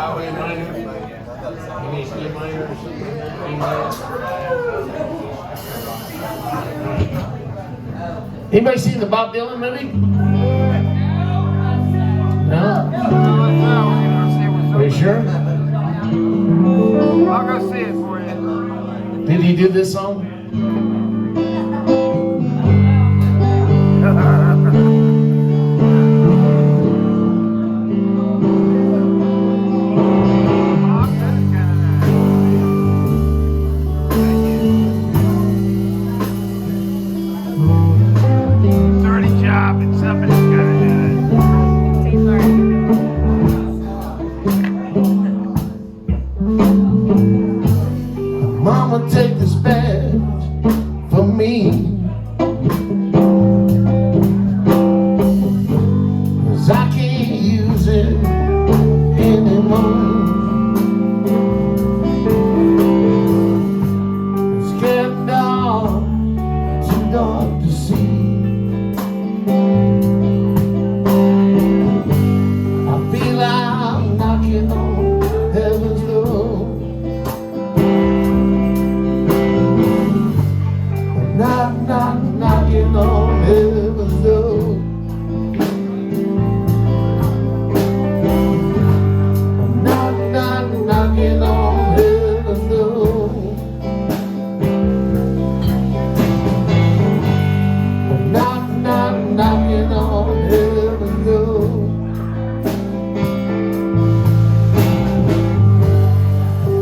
A minor. Any C minor or something like that? A minor. Anybody seen the Bob Dylan movie? No? Are you sure? I'll go see it for you. Did he do this song? Mama, take this badge for me, 'cause I can't use it anymore. It's getting dark, too dark to see. I feel I'm knocking on heaven's door. Knocking on heaven's door. Knocking on heaven's door. Knocking on heaven's door.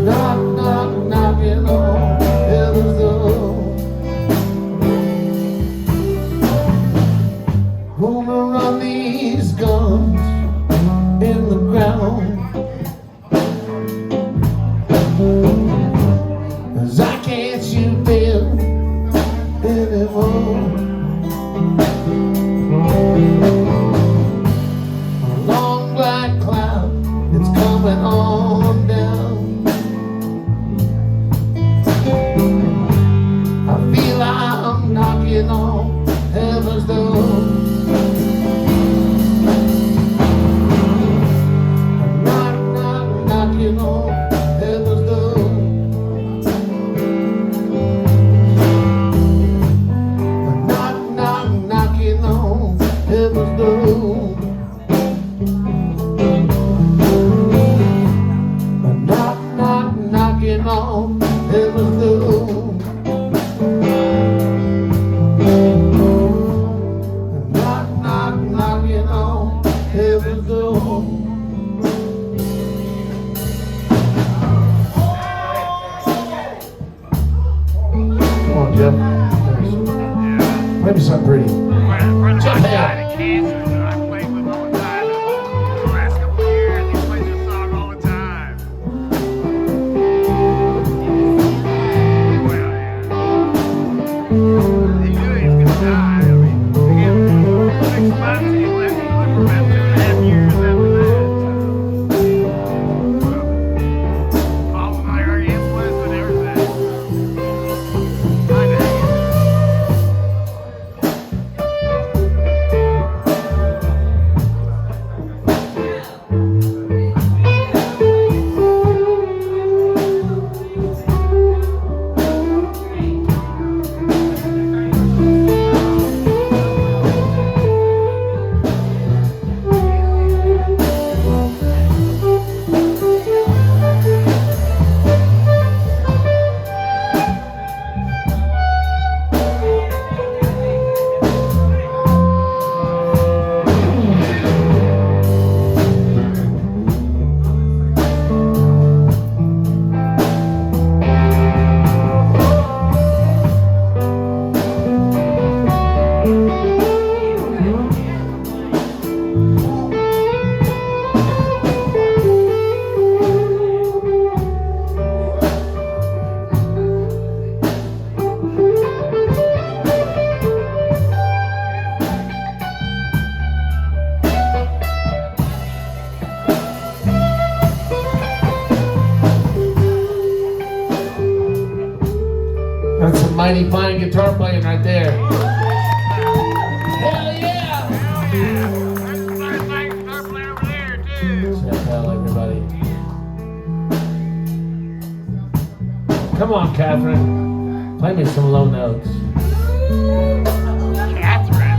Knocking on heaven's door. Gonna run these guns in the ground, 'cause I can't shoot them anymore. A long black cloud, it's coming on down. I feel I'm knocking on heaven's door. Knocking on heaven's door. Knocking on heaven's door. Knocking on heaven's door. Knocking on heaven's door. Come on, Jeff. Maybe something pretty. Jeff Hale. Cancer, I played with all the time. The last couple of years, he plays this song all the time. Well, yeah. He knew he was going to die. I mean, again, 6 months, he lived for about 2.5 years after that. All of my early influence and everything. I know. That's some mighty fine guitar playing right there. Hell yeah! Hell yeah! There's a nice guitar player over there, too. Jeff Hale, everybody. Come on, Catherine. Play me some low notes. Catherine.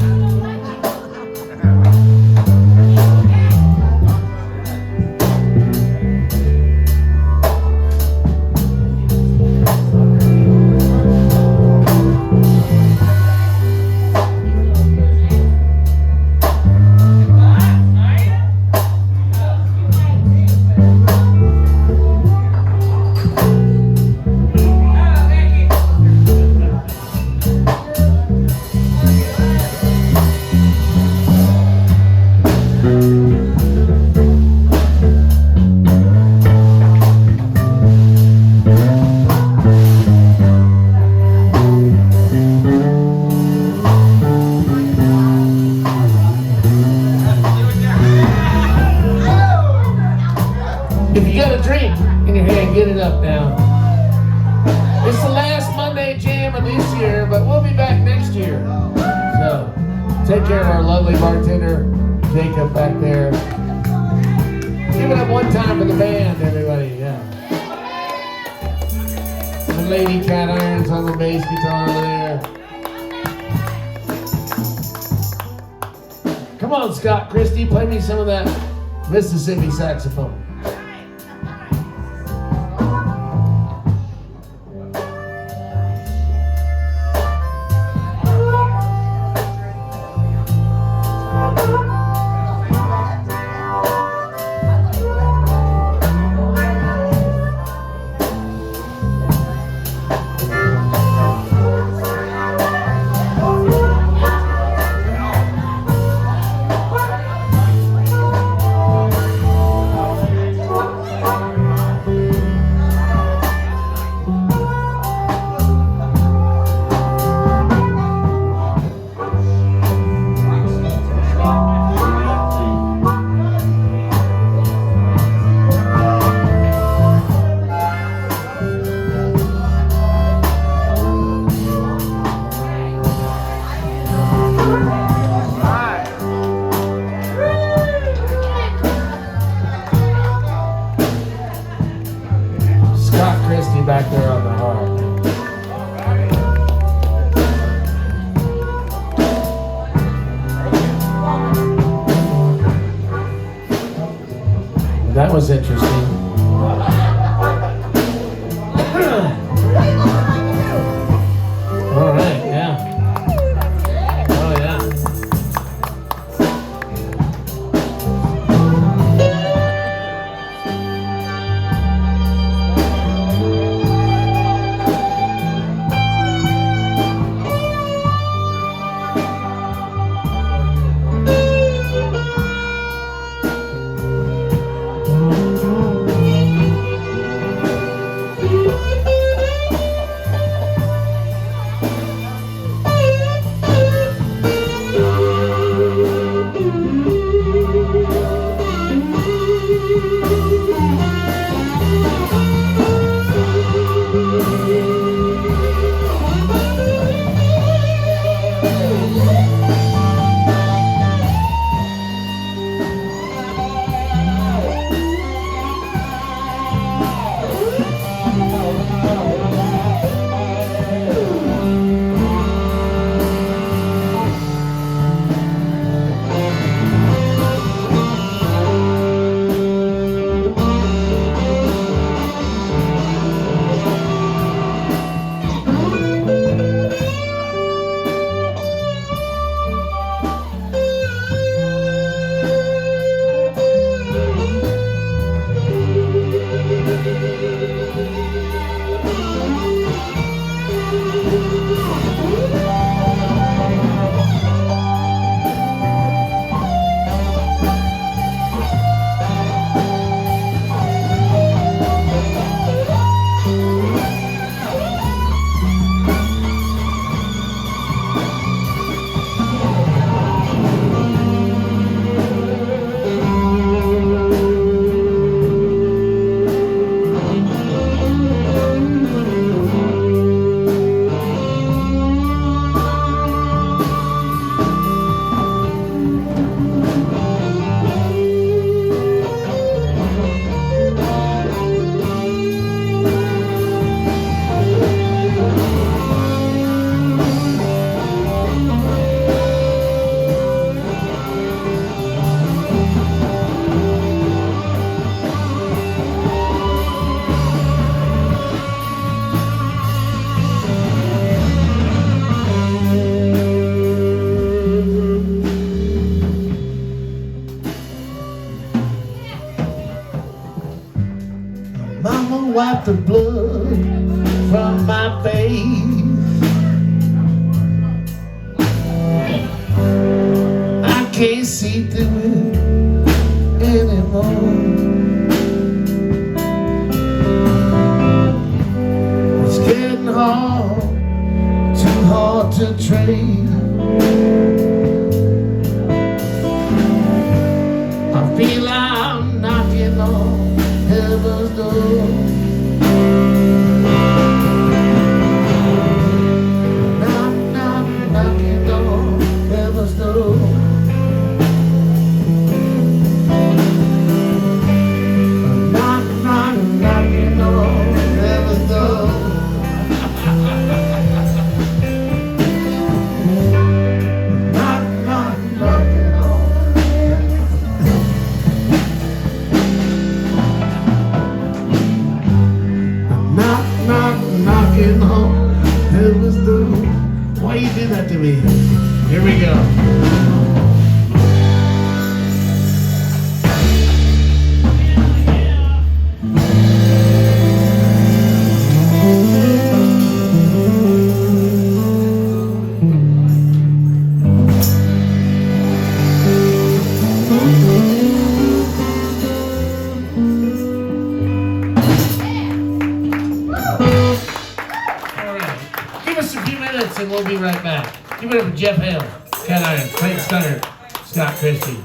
If you got a drink in your hand, get it up now. It's the last Monday jam of this year, but we'll be back next year. So, take care of our lovely bartender, Jacob, back there. Give it up one time for the band, everybody. Yeah. The Lady Cat Irons on the bass guitar over there. Come on, Scott Christie, play me some of that Mississippi saxophone. Back there on the harp. That was interesting. All right, yeah. Oh, yeah. Mama wiped the blood from my face. I can't see through it anymore. It's getting hard, too hard to trade. I feel I'm knocking on heaven's door. Knocking on heaven's door. Knocking on heaven's door. Knocking on heaven's door. Why you do that to me? Here we go. Give us a few minutes and we'll be right back. Give it up to Jeff Hale, Cat Iron, Clayton Stunner, Scott Christie.